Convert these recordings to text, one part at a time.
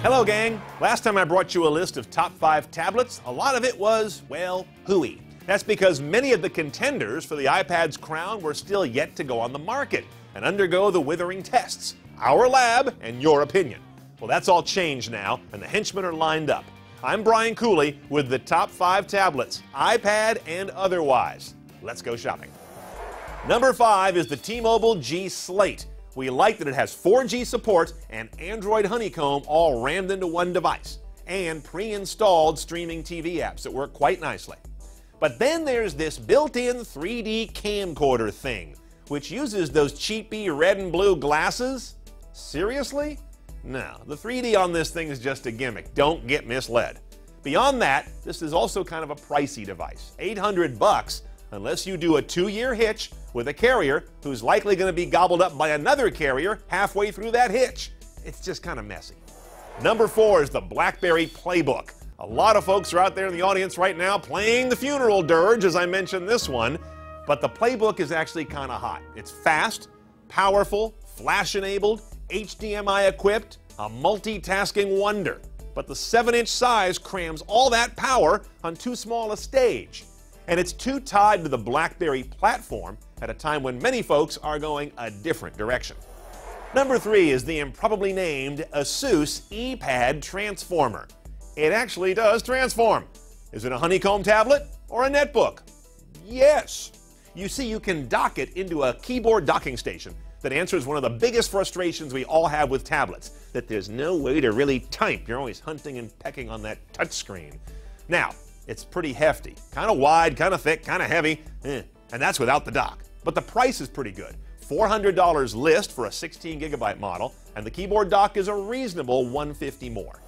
Hello, gang. Last time I brought you a list of top 5 tablets, a lot of it was, well, hooey. That's because many of the contenders for the iPad's crown were still yet to go on the market and undergo the withering tests. Our lab and your opinion. Well, that's all changed now, and the henchmen are lined up. I'm Brian Cooley with the top 5 tablets, iPad and otherwise. Let's go shopping. Number 5 is the T-Mobile G Slate. We like that it has 4G support and Android Honeycomb all rammed into one device, and pre-installed streaming TV apps that work quite nicely. But then there's this built-in 3D camcorder thing, which uses those cheapy red and blue glasses. Seriously? No, the 3D on this thing is just a gimmick. Don't get misled. Beyond that, this is also kind of a pricey device. $800 unless you do a 2-year hitch with a carrier who's likely going to be gobbled up by another carrier halfway through that hitch. It's just kind of messy. Number 4 is the BlackBerry Playbook. A lot of folks are out there in the audience right now playing the funeral dirge as I mentioned this one, but the Playbook is actually kind of hot. It's fast, powerful, flash-enabled, HDMI equipped, a multitasking wonder. But the 7-inch size crams all that power on too small a stage. And it's too tied to the BlackBerry platform at a time when many folks are going a different direction. Number 3 is the improbably named ASUS ePad Transformer. It actually does transform. Is it a honeycomb tablet or a netbook? Yes. You see, you can dock it into a keyboard docking station that answers one of the biggest frustrations we all have with tablets, that there's no way to really type. You're always hunting and pecking on that touchscreen. Now, it's pretty hefty, kind of wide, kind of thick, kind of heavy, and that's without the dock. But the price is pretty good. $400 list for a 16GB model, and the keyboard dock is a reasonable $150 more.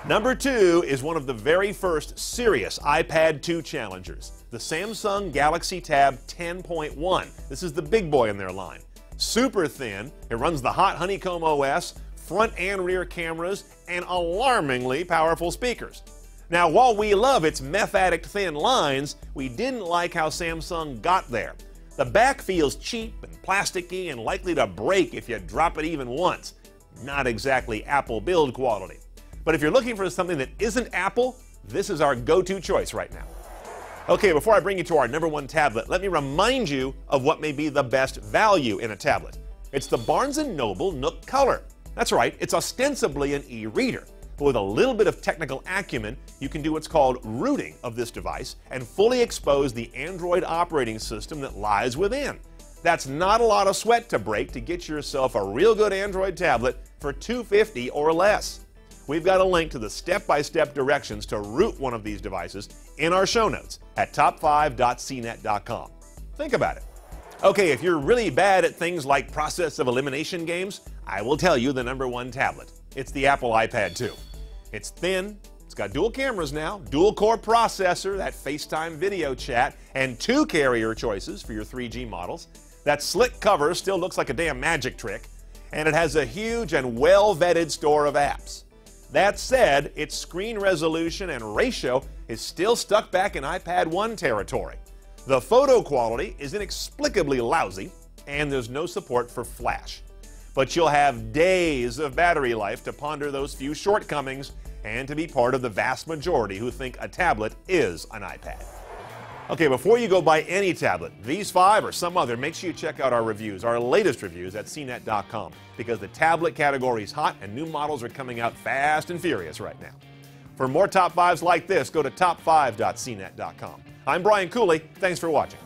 Number 2 is one of the very first serious iPad 2 challengers, the Samsung Galaxy Tab 10.1. This is the big boy in their line. Super thin, it runs the hot Honeycomb OS, front and rear cameras, and alarmingly powerful speakers. Now, while we love its meth addict thin lines, we didn't like how Samsung got there. The back feels cheap and plasticky and likely to break if you drop it even once. Not exactly Apple build quality. But if you're looking for something that isn't Apple, this is our go-to choice right now. Okay, before I bring you to our number 1 tablet, let me remind you of what may be the best value in a tablet. It's the Barnes & Noble Nook Color. That's right, it's ostensibly an e-reader. But with a little bit of technical acumen, you can do what's called rooting of this device and fully expose the Android operating system that lies within. That's not a lot of sweat to break to get yourself a real good Android tablet for $250 or less. We've got a link to the step-by-step directions to root one of these devices in our show notes at top5.cnet.com. Think about it. Okay, if you're really bad at things like process of elimination games, I will tell you the number 1 tablet. It's the Apple iPad 2. It's thin, it's got dual cameras now, dual-core processor, that FaceTime video chat, and 2 carrier choices for your 3G models. That slick cover still looks like a damn magic trick, and it has a huge and well-vetted store of apps. That said, its screen resolution and ratio is still stuck back in iPad 1 territory. The photo quality is inexplicably lousy, and there's no support for Flash. But you'll have days of battery life to ponder those few shortcomings and to be part of the vast majority who think a tablet is an iPad. Okay, before you go buy any tablet, these 5 or some other, make sure you check out our reviews, our latest reviews at cnet.com, because the tablet category is hot and new models are coming out fast and furious right now. For more top 5s like this, go to top5.cnet.com. I'm Brian Cooley. Thanks for watching.